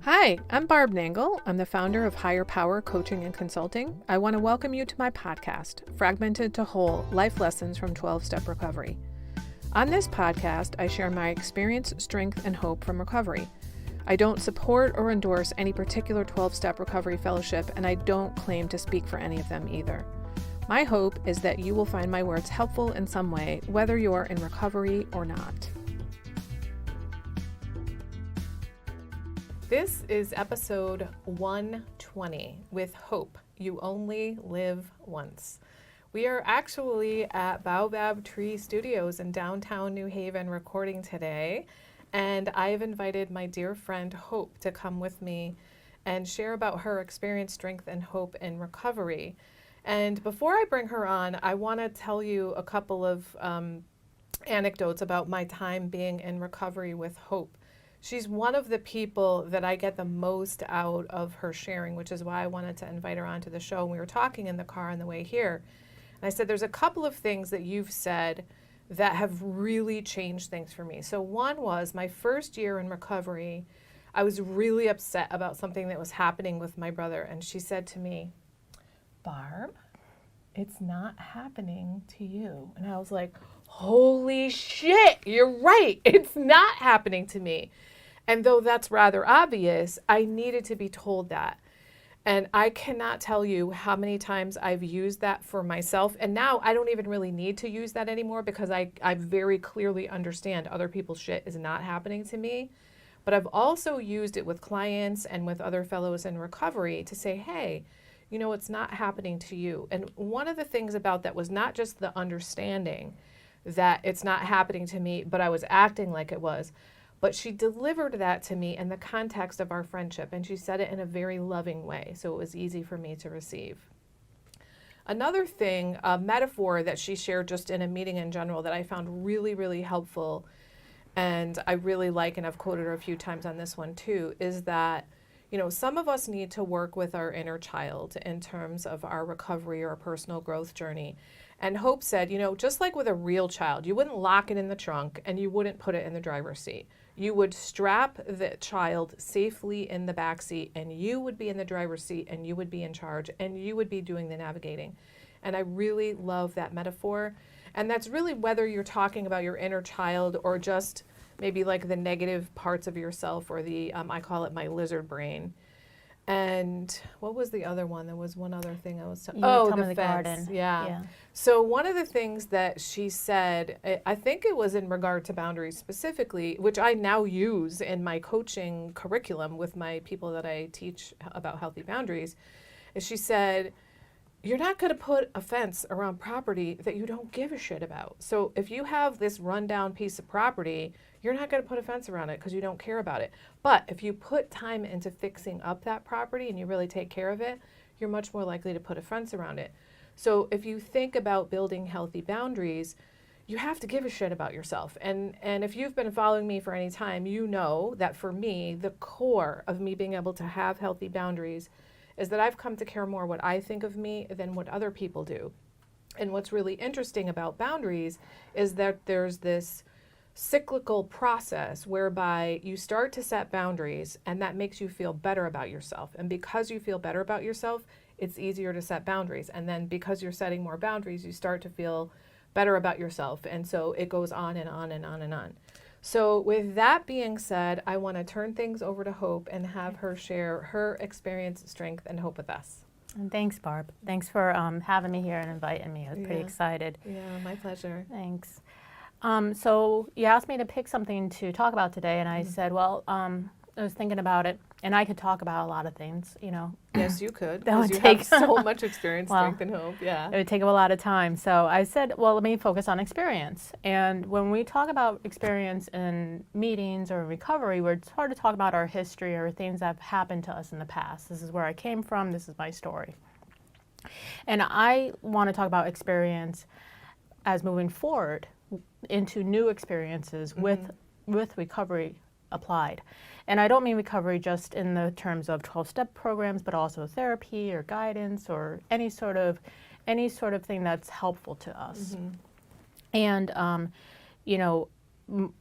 Hi, I'm Barb Nangle. I'm the founder of Higher Power Coaching and Consulting. I want to welcome you to my podcast, Fragmented to Whole, Life Lessons from 12-Step Recovery. On this podcast, I share my experience, strength, and hope from recovery. I don't support or endorse any particular 12-Step Recovery Fellowship, and I don't claim to speak for any of them either. My hope is that you will find my words helpful in some way, whether you're in recovery or not. This is episode 120 with Hope. You only live once. We are actually at Baobab Tree Studios in downtown New Haven recording today, and I've invited my dear friend Hope to come with me and share about her experience, strength, and hope in recovery. And before I bring her on, I want to tell you a couple of anecdotes about my time being in recovery with Hope. She's one of the people that I get the most out of her sharing, which is why I wanted to invite her onto the show. And we were talking in the car on the way here. And I said, there's a couple of things that you've said that have really changed things for me. So one was my first year in recovery, I was really upset about something that was happening with my brother. And she said to me, Barb, it's not happening to you. And I was like, holy shit, you're right. It's not happening to me. And though that's rather obvious, I needed to be told that. And I cannot tell you how many times I've used that for myself. And now I don't even really need to use that anymore because I very clearly understand other people's shit is not happening to me. But I've also used it with clients and with other fellows in recovery to say, hey, you know, it's not happening to you. And one of the things about that was not just the understanding that it's not happening to me, but I was acting like it was. But she delivered that to me in the context of our friendship, and she said it in a very loving way, so it was easy for me to receive. Another thing, a metaphor that she shared just in a meeting in general that I found really, really helpful, and I really like, and I've quoted her a few times on this one too, is that, you know, some of us need to work with our inner child in terms of our recovery or personal growth journey. And Hope said, you know, just like with a real child, you wouldn't lock it in the trunk and you wouldn't put it in the driver's seat. You would strap the child safely in the back seat and you would be in the driver's seat and you would be in charge and you would be doing the navigating. And I really love that metaphor. And that's really whether you're talking about your inner child or just maybe like the negative parts of yourself or the, I call it my lizard brain. And what was the other one? There was one other thing I was talking about. Oh, the fence. Garden. Yeah. So one of the things that she said, I think it was in regard to boundaries specifically, which I now use in my coaching curriculum with my people that I teach about healthy boundaries, is she said, you're not going to put a fence around property that you don't give a shit about. So if you have this rundown piece of property, you're not going to put a fence around it because you don't care about it. But if you put time into fixing up that property and you really take care of it, you're much more likely to put a fence around it. So if you think about building healthy boundaries, you have to give a shit about yourself. And if you've been following me for any time, you know that for me, the core of me being able to have healthy boundaries is that I've come to care more what I think of me than what other people do. And what's really interesting about boundaries is that there's this cyclical process whereby you start to set boundaries and that makes you feel better about yourself. And because you feel better about yourself, it's easier to set boundaries. And then because you're setting more boundaries, you start to feel better about yourself. And so it goes on and on and on and on. So with that being said, I want to turn things over to Hope and have her share her experience, strength, and hope with us. And thanks, Barb. Thanks for having me here and inviting me. I was pretty excited. Yeah, my pleasure. Thanks. So you asked me to pick something to talk about today, and I said, well, I was thinking about it, and I could talk about a lot of things, you know. Yes, you could, That would because you take have so much experience, strength, and hope, yeah. It would take up a lot of time. So I said, well, let me focus on experience. And when we talk about experience in meetings or recovery, it's hard to talk about our history or things that have happened to us in the past. This is where I came from. This is my story. And I want to talk about experience as moving forward into new experiences with recovery applied. And I don't mean recovery just in the terms of 12-step programs, but also therapy or guidance or any sort of thing that's helpful to us. And you know,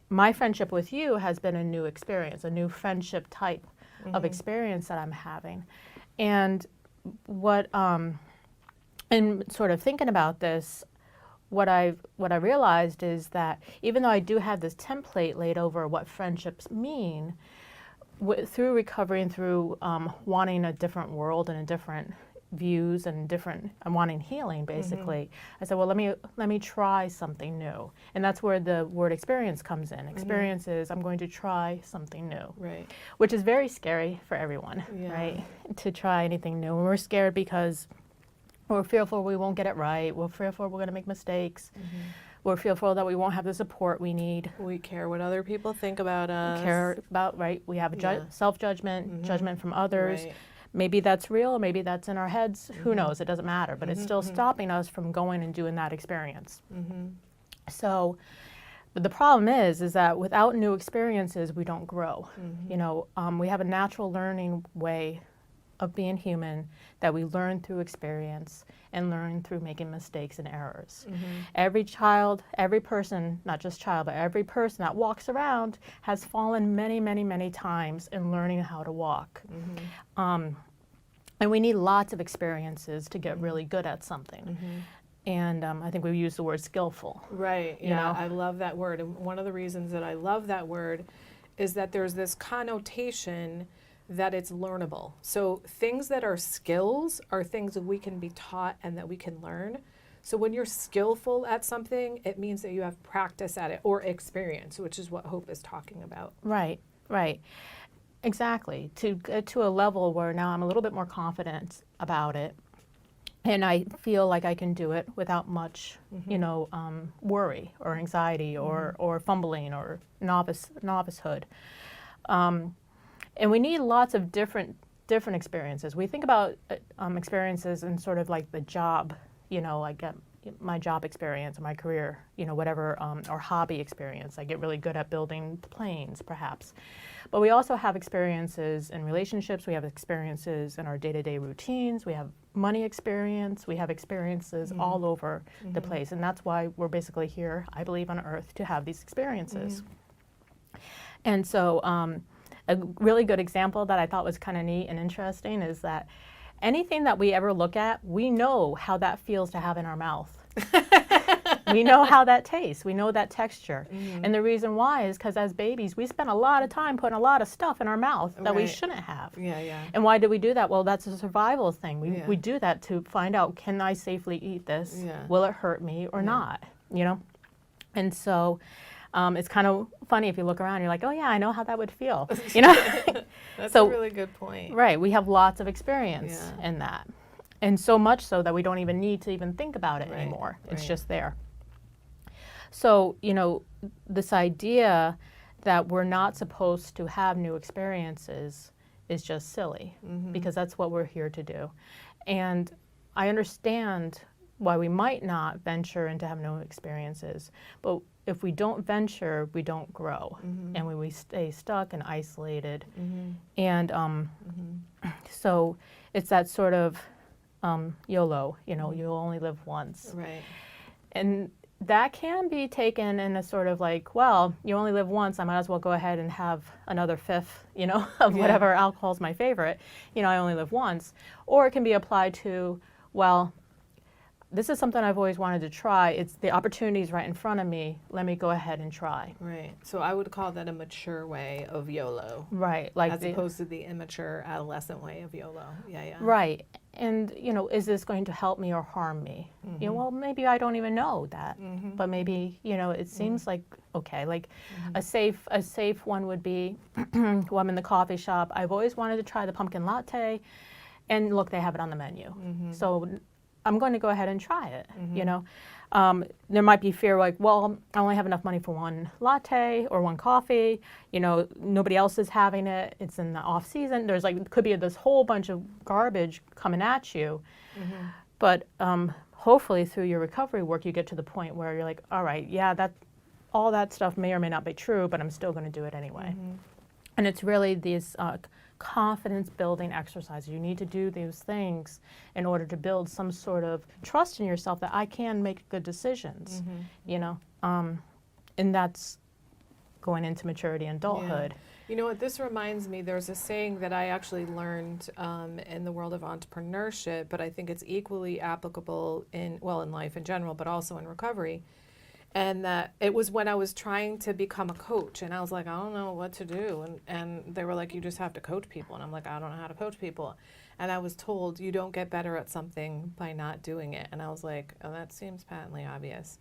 my friendship with you has been a new experience, a new friendship type of experience that I'm having. And what, in sort of thinking about this, what I realized is that even though I do have this template laid over what friendships mean, through recovery and through wanting a different world and a different views and I'm wanting healing basically. I said, well, let me try something new, and that's where the word experience comes in. Experience is I'm going to try something new, Right. which is very scary for everyone, Yeah. right? To try anything new, and we're scared because we're fearful we won't get it right. We're fearful we're going to make mistakes. We're fearful that we won't have the support we need. We care what other people think about us. Care about, right? We have Yeah. self-judgment, judgment from others. Right. Maybe that's real, maybe that's in our heads. Who knows? It doesn't matter. But it's still stopping us from going and doing that experience. So, but the problem is that without new experiences, we don't grow. You know, we have a natural learning way of being human that we learn through experience and learn through making mistakes and errors. Every child, every person, not just child, but every person that walks around has fallen many, many, many times in learning how to walk. And we need lots of experiences to get really good at something. And I think we use the word skillful. Right, you yeah, know? I love that word. And one of the reasons that I love that word is that there's this connotation that it's learnable. So things that are skills are things that we can be taught and that we can learn. So when you're skillful at something, it means that you have practice at it or experience, which is what Hope is talking about. Right, right. Exactly. To get to a level where now I'm a little bit more confident about it, and I feel like I can do it without much, you know, worry or anxiety or fumbling or novicehood. And we need lots of different experiences. We think about experiences in sort of like the job, you know, like my job experience, my career, you know, whatever, or hobby experience. I get really good at building planes, perhaps. But we also have experiences in relationships. We have experiences in our day-to-day routines. We have money experience. We have experiences all over the place. And that's why we're basically here, I believe, on Earth to have these experiences. And so a really good example that I thought was kind of neat and interesting is that anything that we ever look at, we know how that feels to have in our mouth. We know how that tastes. We know that texture. And the reason why is because as babies, we spend a lot of time putting a lot of stuff in our mouth that we shouldn't have. Yeah, yeah. And why do we do that? Well, that's a survival thing. We do that to find out, can I safely eat this? Yeah. Will it hurt me or not? You know? And so it's kind of funny if you look around, you're like, oh yeah, I know how that would feel. You know? That's So- a really good point. Right, we have lots of experience Yeah. in that. And so much so that we don't even need to even think about it Right, anymore. It's right. just there. So, you know, this idea that we're not supposed to have new experiences is just silly because that's what we're here to do. And I understand why we might not venture into have new experiences, but if we don't venture, we don't grow, and we stay stuck and isolated. And so it's that sort of YOLO, you know, you only live once. Right. And that can be taken in a sort of like, well, you only live once, I might as well go ahead and have another fifth, you know, of Yeah. whatever alcohol's my favorite. You know, I only live once. Or it can be applied to, well, this is something I've always wanted to try. It's the opportunity's right in front of me. Let me go ahead and try. Right. So I would call that a mature way of YOLO, Right. Like as opposed to the immature adolescent way of YOLO. Yeah, yeah. Right. And, you know, is this going to help me or harm me? You know, well, maybe I don't even know that. But maybe, you know, it seems like, okay, like a safe one would be, well, I'm in the coffee shop. I've always wanted to try the pumpkin latte. And look, they have it on the menu. So I'm going to go ahead and try it, you know. There might be fear like, well, I only have enough money for one latte or one coffee. You know, nobody else is having it. It's in the off season. There's like, could be this whole bunch of garbage coming at you. But hopefully through your recovery work, you get to the point where you're like, all right, yeah, all that stuff may or may not be true, but I'm still going to do it anyway. And it's really these confidence building exercises. You need to do those things in order to build some sort of trust in yourself that I can make good decisions, you know, and that's going into maturity and adulthood. You know what, this reminds me, there's a saying that I actually learned in the world of entrepreneurship, but I think it's equally applicable in life in general, but also in recovery. And that it was when I was trying to become a coach, and I was like, I don't know what to do. And they were like, you just have to coach people. And I'm like, I don't know how to coach people. And I was told, you don't get better at something by not doing it. And I was like, oh, that seems patently obvious.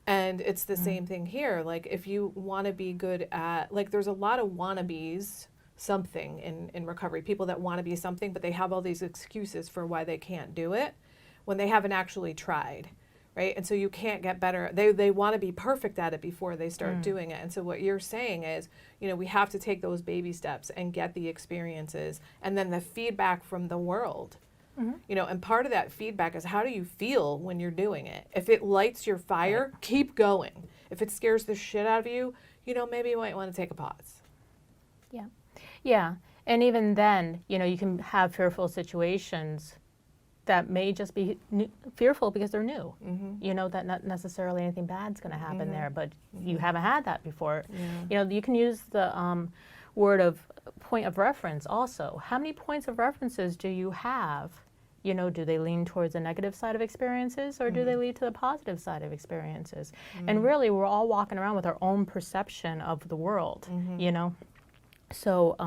And it's the same thing here. Like, if you want to be good at, like, there's a lot of wannabes something in recovery, people that want to be something, but they have all these excuses for why they can't do it when they haven't actually tried, right? And so you can't get better. They want to be perfect at it before they start doing it. And so what you're saying is, you know, we have to take those baby steps and get the experiences and then the feedback from the world. You know, and part of that feedback is, how do you feel when you're doing it? If it lights your fire, keep going. If it scares the shit out of you, you know, maybe you might want to take a pause. Yeah. Yeah. And even then, you know, you can have fearful situations that may just be fearful because they're new. You know, that not necessarily anything bad's going to happen there, but you haven't had that before. You know, you can use the word of point of reference also. How many points of references do you have? You know, do they lean towards the negative side of experiences, or do they lead to the positive side of experiences? And really, we're all walking around with our own perception of the world, you know? So,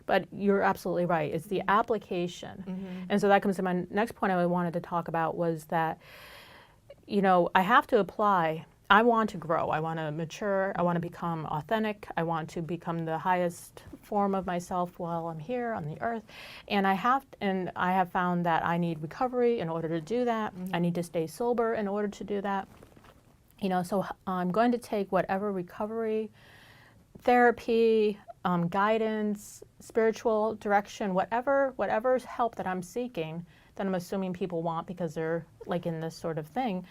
but you're absolutely right. It's the application. And so that comes to my next point I wanted to talk about, was that, you know, I have to apply. I want to grow. I want to mature. I want to become authentic. I want to become the highest form of myself while I'm here on the earth. And I have found that I need recovery in order to do that. I need to stay sober in order to do that. You know, so I'm going to take whatever recovery, therapy, guidance, spiritual direction, whatever help that I'm seeking, that I'm assuming people want because they're like in this sort of thing,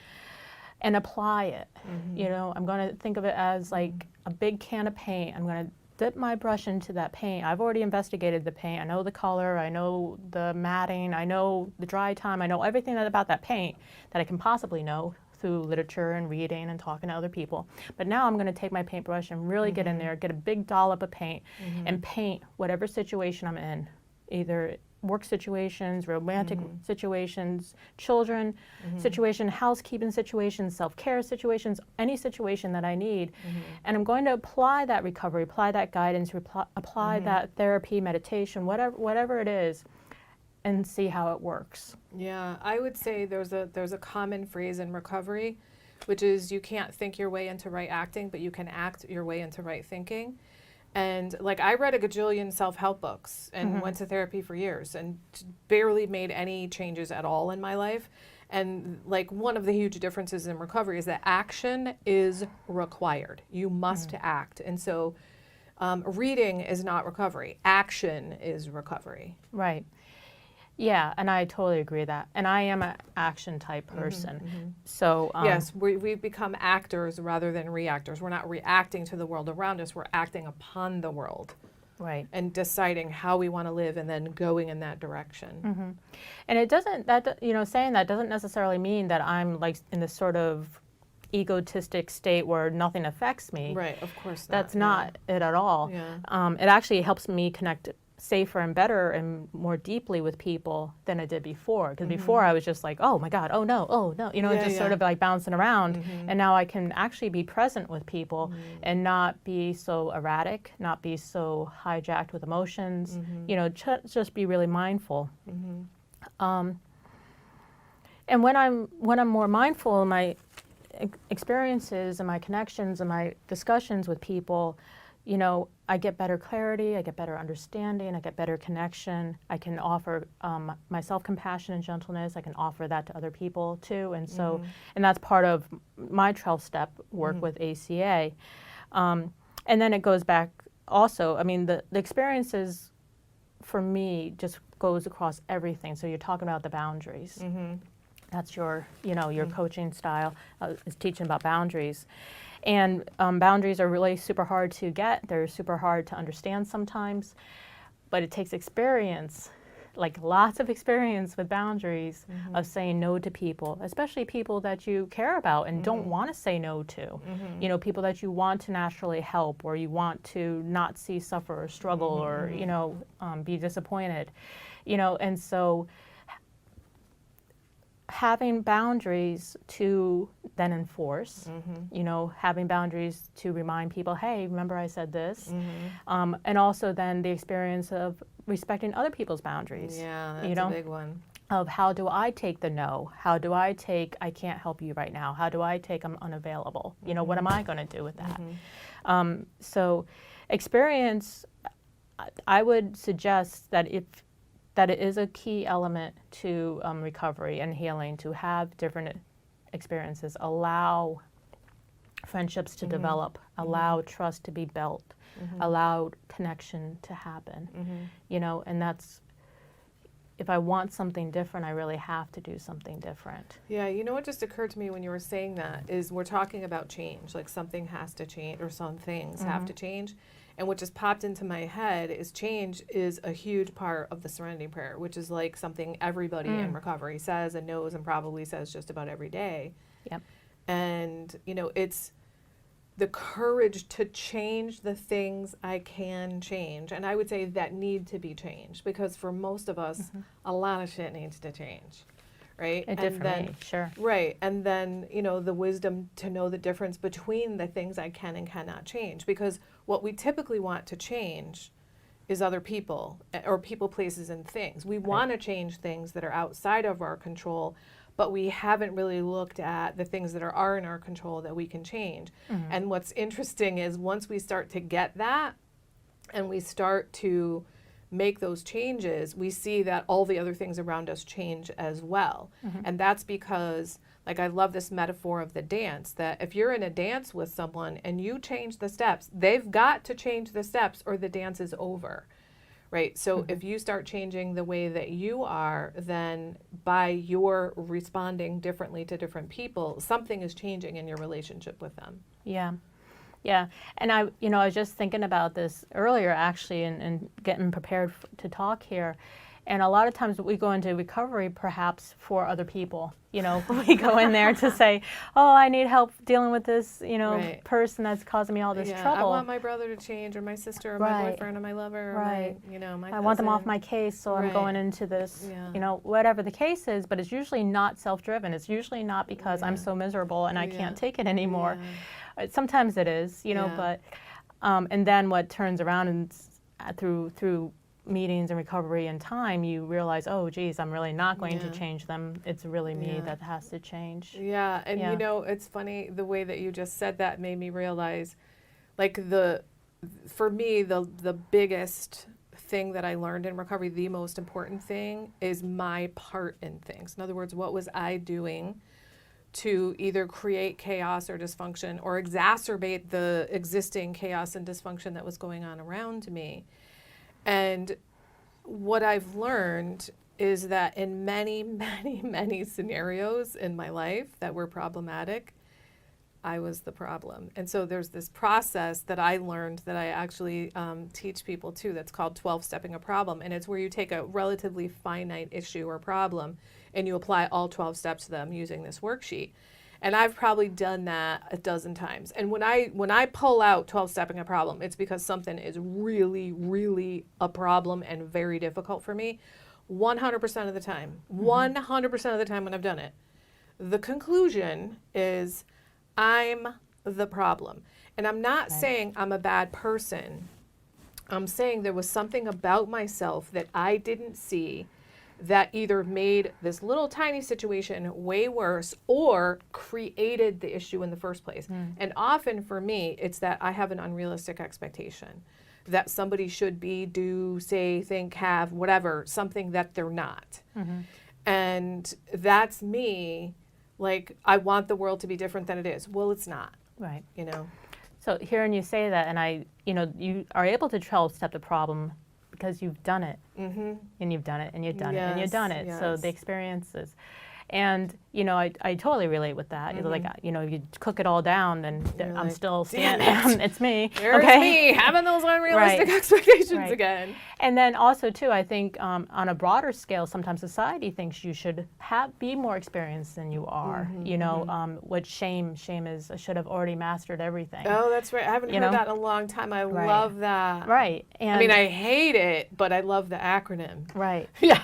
and apply it. You know, I'm going to think of it as like a big can of paint. I'm going to dip my brush into that paint. I've already investigated the paint. I know the color. I know the matting. I know the dry time. I know everything about that paint that I can possibly know through literature and reading and talking to other people. But now I'm going to take my paintbrush and really get in there, get a big dollop of paint, and paint whatever situation I'm in, either work situations, romantic situations, children situation, housekeeping situations, self-care situations, any situation that I need. And I'm going to apply that recovery, apply that guidance, apply that therapy, meditation, whatever it is, and see how it works. Yeah, I would say there's a common phrase in recovery, which is, you can't think your way into right acting, but you can act your way into right thinking. And like, I read a gajillion self-help books and went to therapy for years and barely made any changes at all in my life. And like, one of the huge differences in recovery is that action is required. You must act. And so reading is not recovery. Action is recovery. Right. Yeah, and I totally agree with that. And I am an action type person. So yes, we've become actors rather than reactors. We're not reacting to the world around us. We're acting upon the world. Right. And deciding how we want to live and then going in that direction. And it doesn't, you know, saying that doesn't necessarily mean that I'm like in this sort of egotistic state where nothing affects me. Right, of course not. That's not it at all. Yeah. It actually helps me connect safer and better and more deeply with people than I did before. Because before I was just like, oh my God, oh no, you know, just sort of like bouncing around. And now I can actually be present with people and not be so erratic, not be so hijacked with emotions, you know, just be really mindful. And when I'm more mindful in my experiences and my connections and my discussions with people, you know, I get better clarity, I get better understanding, I get better connection. I can offer my self-compassion and gentleness. I can offer that to other people too. And so, and that's part of my 12-step work with ACA. And then it goes back also, I mean, the experiences for me just goes across everything. So you're talking about the boundaries. That's your, you know, your coaching style is teaching about boundaries. And boundaries are really super hard to get. They're super hard to understand sometimes, but it takes experience like lots of experience with boundaries of saying no to people, especially people that you care about and don't want to say no to. You know, people that you want to naturally help, or you want to not see suffer or struggle or, you know, be disappointed. You know, and so having boundaries to then enforce, you know, having boundaries to remind people, hey, remember I said this, and also then the experience of respecting other people's boundaries. Yeah, that's you know, a big one. of how do I take the no? How do I take I can't help you right now? How do I take I'm unavailable? You know, what am I going to do with that? So experience, I would suggest that that it is a key element to recovery and healing, to have different experiences, allow friendships to develop, allow trust to be built, allow connection to happen. You know, and that's, if I want something different, I really have to do something different. Yeah, you know what just occurred to me when you were saying that is we're talking about change, like something has to change or some things have to change. And what just popped into my head is change is a huge part of the Serenity Prayer, which is like something everybody in recovery says and knows and probably says just about every day. Yep. And, you know, it's the courage to change the things I can change. And I would say that need to be changed, because for most of us, a lot of shit needs to change. Right? It did for me, sure. Right. And then, you know, the wisdom to know the difference between the things I can and cannot change. Because what we typically want to change is other people or people, places, and things. We want to change things that are outside of our control, but we haven't really looked at the things that are in our control that we can change. And what's interesting is once we start to get that and we start to make those changes, we see that all the other things around us change as well. And that's because, like, I love this metaphor of the dance, that if you're in a dance with someone and you change the steps, they've got to change the steps or the dance is over, right? So if you start changing the way that you are, then by your responding differently to different people, something is changing in your relationship with them. Yeah. Yeah, and I was just thinking about this earlier, actually, and getting prepared to talk here. And a lot of times we go into recovery perhaps for other people. You know, we go in there to say, oh, I need help dealing with this, you know, person that's causing me all this trouble. I want my brother to change, or my sister, or my boyfriend, or my lover, or my, you know, my I want them off my case, so I'm going into this, you know, whatever the case is. But it's usually not self-driven. It's usually not because I'm so miserable and I can't take it anymore. Sometimes it is, you know, but, and then what turns around and through meetings and recovery and time, you realize, oh, geez, I'm really not going to change them. It's really me that has to change. Yeah, and you know, it's funny, the way that you just said that made me realize, like, for me, the biggest thing that I learned in recovery, the most important thing, is my part in things. In other words, what was I doing to either create chaos or dysfunction or exacerbate the existing chaos and dysfunction that was going on around me. And what I've learned is that in many, many, many scenarios in my life that were problematic, I was the problem. And so there's this process that I learned that I actually teach people too, that's called 12-stepping a problem. And it's where you take a relatively finite issue or problem and you apply all 12 steps to them using this worksheet. And I've probably done that a dozen times. And when I pull out 12-stepping a problem, it's because something is really, really a problem and very difficult for me. 100% of the time, 100% of the time when I've done it, the conclusion is I'm the problem. And I'm not saying I'm a bad person. I'm saying there was something about myself that I didn't see that either made this little tiny situation way worse or created the issue in the first place. And often for me, it's that I have an unrealistic expectation that somebody should be, do, say, think, have, whatever, something that they're not. And that's me, like, I want the world to be different than it is. Well, it's not. Right. You know? So hearing you say that, and you are able to 12-step the problem because you've done it, and you've done it, and you've done it, and you've done it. So the experiences, And, you know, I totally relate with that. Like, you know, you cook it all down and You're I'm like, still "Damn standing. It's me. There's me having those unrealistic Right. expectations Right. again. And then also too, I think on a broader scale, sometimes society thinks you should be more experienced than you are. You know, what shame is, I should have already mastered everything. Oh, that's right. I haven't heard that in a long time. I love that. Right. And I mean, I hate it, but I love the acronym. Right. Yeah.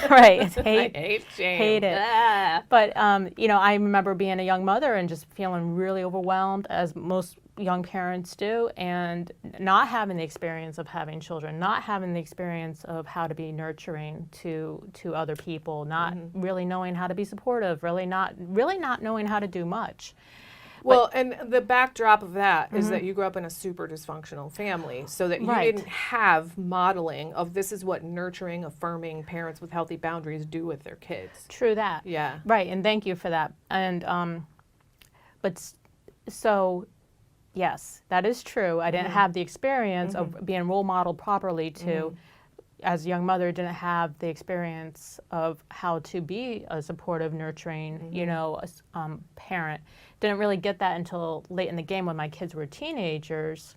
Right. It's hate. I hate shame. Hate it. Ah. But you know, I remember being a young mother and just feeling really overwhelmed, as most young parents do, and not having the experience of having children, not having the experience of how to be nurturing to other people, not really knowing how to be supportive, really not knowing how to do much. Well, and the backdrop of that is that you grew up in a super dysfunctional family, so that you didn't have modeling of this is what nurturing, affirming parents with healthy boundaries do with their kids. True that. Yeah. Right, and thank you for that. And so yes, that is true. I didn't have the experience of being role modeled properly to, as a young mother, didn't have the experience of how to be a supportive, nurturing, you know, parent. Didn't really get that until late in the game when my kids were teenagers,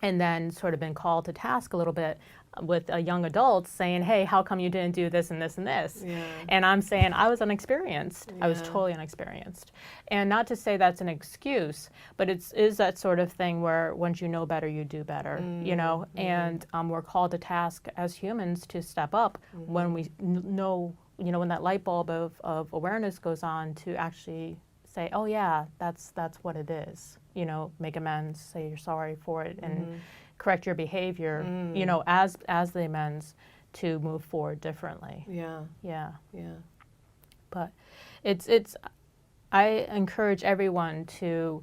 and then sort of been called to task a little bit with a young adult saying, hey, how come you didn't do this and this and this? Yeah. And I'm saying I was unexperienced. I was Yeah. totally unexperienced. And not to say that's an excuse, but is that sort of thing where once you know better, you do better, you know? And we're called to task as humans to step up when we know, you know, when that light bulb of awareness goes on, to actually say, oh yeah, that's what it is. You know, make amends, say you're sorry for it, and correct your behavior, you know, as the amends to move forward differently. Yeah. Yeah. Yeah. But it's I encourage everyone to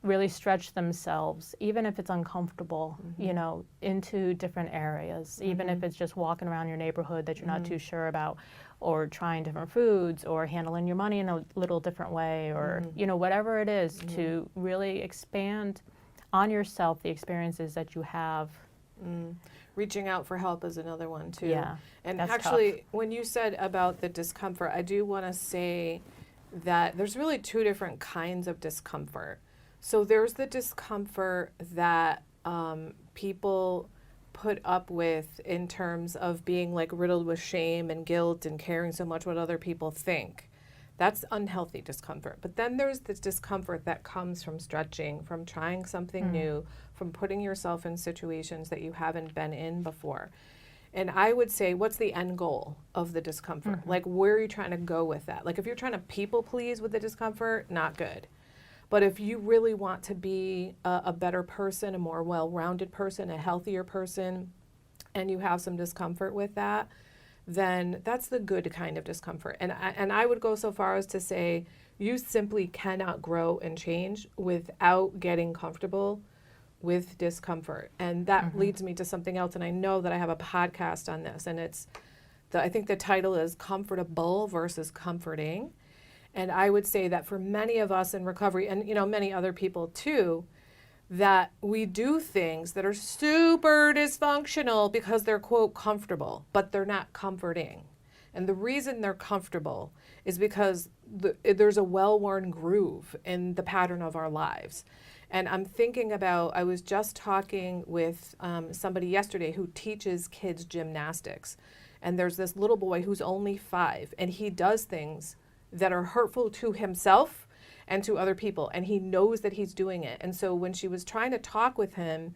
really stretch themselves, even if it's uncomfortable, you know, into different areas, even if it's just walking around your neighborhood that you're not too sure about, or trying different foods, or handling your money in a little different way, or, you know, whatever it is, to really expand on yourself the experiences that you have. Reaching out for help is another one too. Yeah, And that's actually, tough. when you said about the discomfort, I do want to say that there's really two different kinds of discomfort. So there's the discomfort that people put up with in terms of being like riddled with shame and guilt and caring so much what other people think. That's unhealthy discomfort. But then there's this discomfort that comes from stretching, from trying something new, from putting yourself in situations that you haven't been in before. And I would say, what's the end goal of the discomfort? Like, where are you trying to go with that? Like, if you're trying to people please with the discomfort, not good. But if you really want to be a better person, a more well-rounded person, a healthier person, and you have some discomfort with that, then that's the good kind of discomfort. And I would go so far as to say you simply cannot grow and change without getting comfortable with discomfort. And that leads me to something else. And I know that I have a podcast on this, and I think the title is Comfortable versus Comforting. And I would say that for many of us in recovery, and you know, many other people too, that we do things that are super dysfunctional because they're, quote, comfortable, but they're not comforting. And the reason they're comfortable is because there's a well-worn groove in the pattern of our lives. And I'm thinking about, I was just talking with somebody yesterday who teaches kids gymnastics. And there's this little boy who's only 5, and he does things that are hurtful to himself and to other people, and he knows that he's doing it. And so when she was trying to talk with him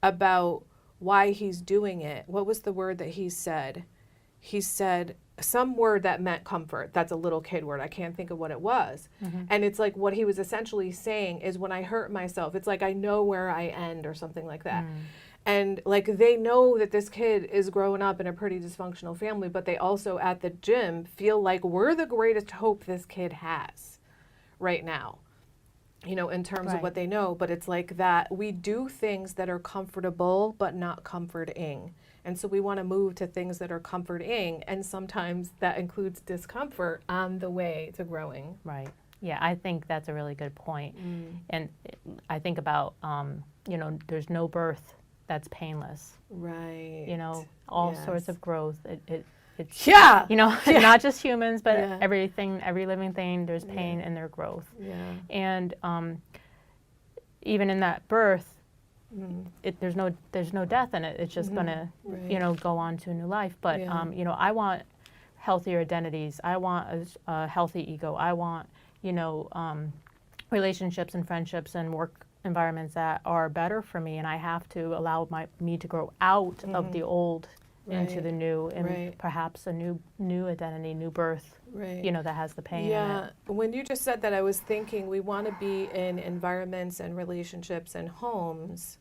about why he's doing it, what was the word that he said? He said some word that meant comfort. That's a little kid word. I can't think of what it was. And it's like what he was essentially saying is, when I hurt myself, it's like I know where I end, or something like that. And like, they know that this kid is growing up in a pretty dysfunctional family, but they also at the gym feel like we're the greatest hope this kid has right now, you know, in terms of what they know. But it's like that we do things that are comfortable but not comforting. And so we want to move to things that are comforting, and sometimes that includes discomfort on the way to growing. Right. Yeah, I think that's a really good point. And I think about, you know, there's no birth that's painless. Right. You know, all Yes. sorts of growth. It's, Yeah. not just humans, but Yeah. everything, every living thing, there's pain in their growth. Yeah. And even in that birth, Mm. there's no death in it. It's just gonna, Right. go on to a new life. But Yeah. I want healthier identities. I want a healthy ego. I want, relationships and friendships and work environments that are better for me, and I have to allow me to grow out of the old into Right. the new, and Right. perhaps a new identity, new birth, Right. that has the pain in Yeah. it. When you just said that, I was thinking we want to be in environments and relationships and homes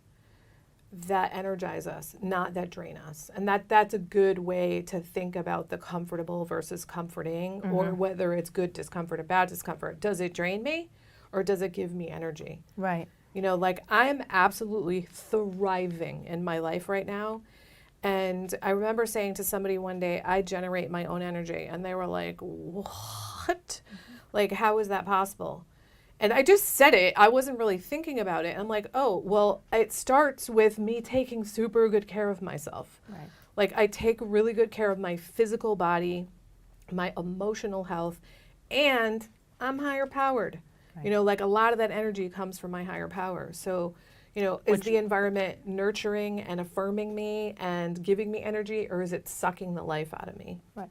that energize us, not that drain us. And that's a good way to think about the comfortable versus comforting, or whether it's good discomfort or bad discomfort. Does it drain me or does it give me energy? Right. Like I'm absolutely thriving in my life right now. And I remember saying to somebody one day, I generate my own energy. And they were like, what? Like, how is that possible? And I just said it. I wasn't really thinking about it. I'm like, oh, well, it starts with me taking super good care of myself. Right. Like, I take really good care of my physical body, my emotional health, and I'm higher powered. Right. Like a lot of that energy comes from my higher power. So, is the environment nurturing and affirming me and giving me energy, or is it sucking the life out of me? Right.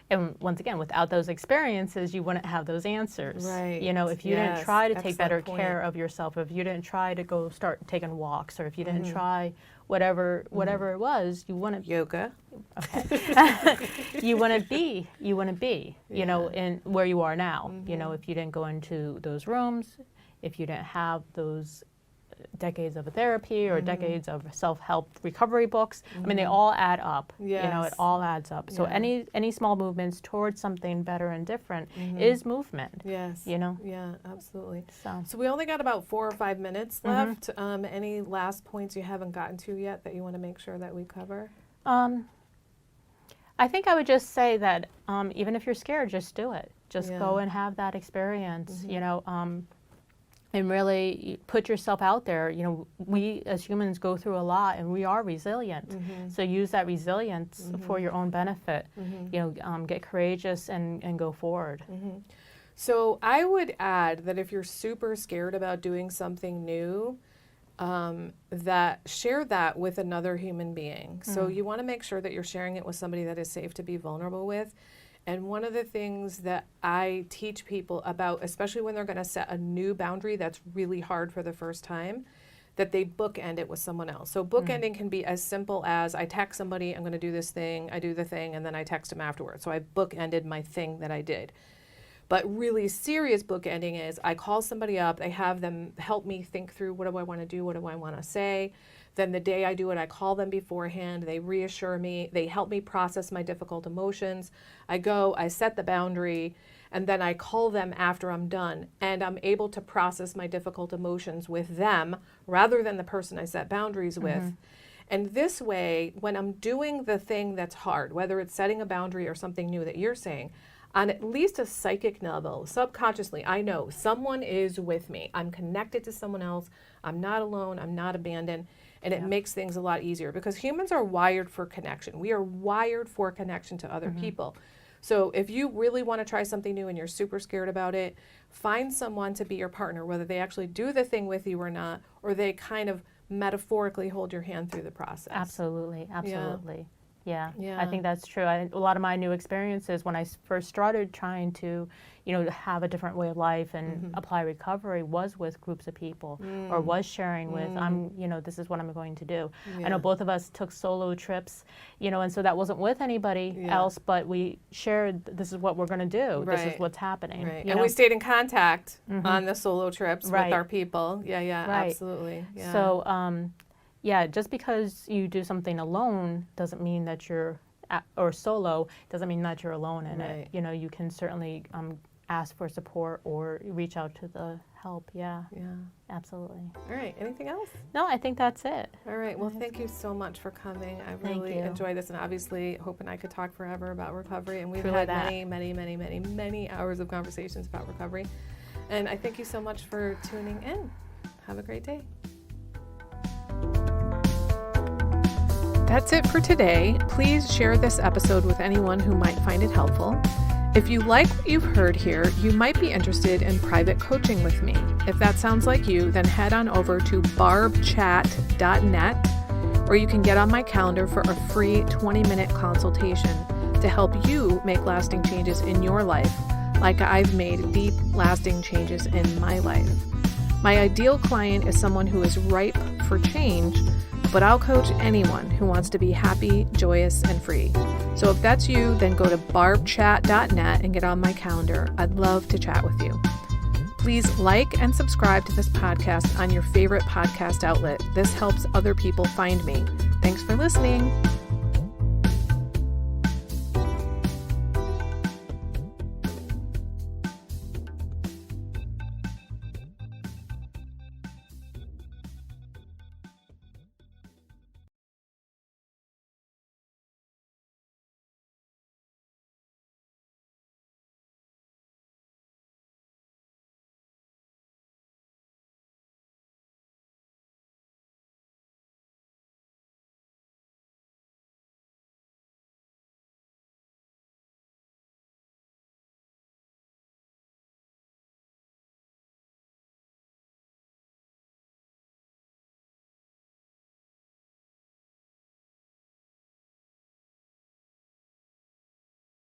And once again, without those experiences, you wouldn't have those answers. Right. If you didn't try to take Excellent better point. care of yourself, if you didn't try to go start taking walks, or if you didn't try whatever it was, you wouldn't. Yoga. Okay. you wouldn't be, in where you are now. If you didn't go into those rooms, if you didn't have those decades of therapy or decades of self-help recovery books. I mean, they all add up. Yes. It all adds up. So Yeah. any small movements towards something better and different is movement. Yes. Yeah, absolutely. So we only got about 4 or 5 minutes left. Any last points you haven't gotten to yet that you want to make sure that we cover? I think I would just say that even if you're scared, just do it. Just Yeah. go and have that experience. And really put yourself out there. We as humans go through a lot, and we are resilient. So use that resilience for your own benefit. Get courageous and go forward. So I would add that if you're super scared about doing something new, that share that with another human being. So you want to make sure that you're sharing it with somebody that is safe to be vulnerable with. And one of the things that I teach people about, especially when they're going to set a new boundary that's really hard for the first time, that they bookend it with someone else. So bookending can be as simple as I text somebody, I'm going to do this thing, I do the thing, and then I text them afterwards. So I bookended my thing that I did. But really serious bookending is I call somebody up, I have them help me think through what do I want to do, what do I want to say. Then the day I do it, I call them beforehand, they reassure me, they help me process my difficult emotions. I go, I set the boundary, and then I call them after I'm done, and I'm able to process my difficult emotions with them rather than the person I set boundaries with. And this way, when I'm doing the thing that's hard, whether it's setting a boundary or something new that you're saying, on at least a psychic level, subconsciously, I know someone is with me. I'm connected to someone else. I'm not alone. I'm not abandoned. And it makes things a lot easier because humans are wired for connection. We are wired for connection to other people. So if you really want to try something new and you're super scared about it, find someone to be your partner, whether they actually do the thing with you or not, or they kind of metaphorically hold your hand through the process. Absolutely. Yeah, Yeah. I think that's true. A lot of my new experiences when I first started trying to, have a different way of life and apply recovery was with groups of people or was sharing with, this is what I'm going to do. I know both of us took solo trips, and so that wasn't with anybody else, but we shared, this is what we're going to do. This is what's happening. Right. And we stayed in contact on the solo trips with our people. Yeah, Right. absolutely. Yeah. So, just because you do something alone doesn't mean that you're, or solo, doesn't mean that you're alone in it. You can certainly ask for support or reach out to the help. Yeah, absolutely. All right. Anything else? No, I think that's it. All right. Well, thank you so much for coming. I really enjoyed this, and obviously, Hope and I could talk forever about recovery, and we've had many hours of conversations about recovery. And I thank you so much for tuning in. Have a great day. That's it for today. Please share this episode with anyone who might find it helpful. If you like what you've heard here, you might be interested in private coaching with me. If that sounds like you, then head on over to barbchat.net, where you can get on my calendar for a free 20-minute consultation to help you make lasting changes in your life, like I've made deep, lasting changes in my life. My ideal client is someone who is ripe for change, but I'll coach anyone who wants to be happy, joyous, and free. So if that's you, then go to barbchat.net and get on my calendar. I'd love to chat with you. Please like and subscribe to this podcast on your favorite podcast outlet. This helps other people find me. Thanks for listening.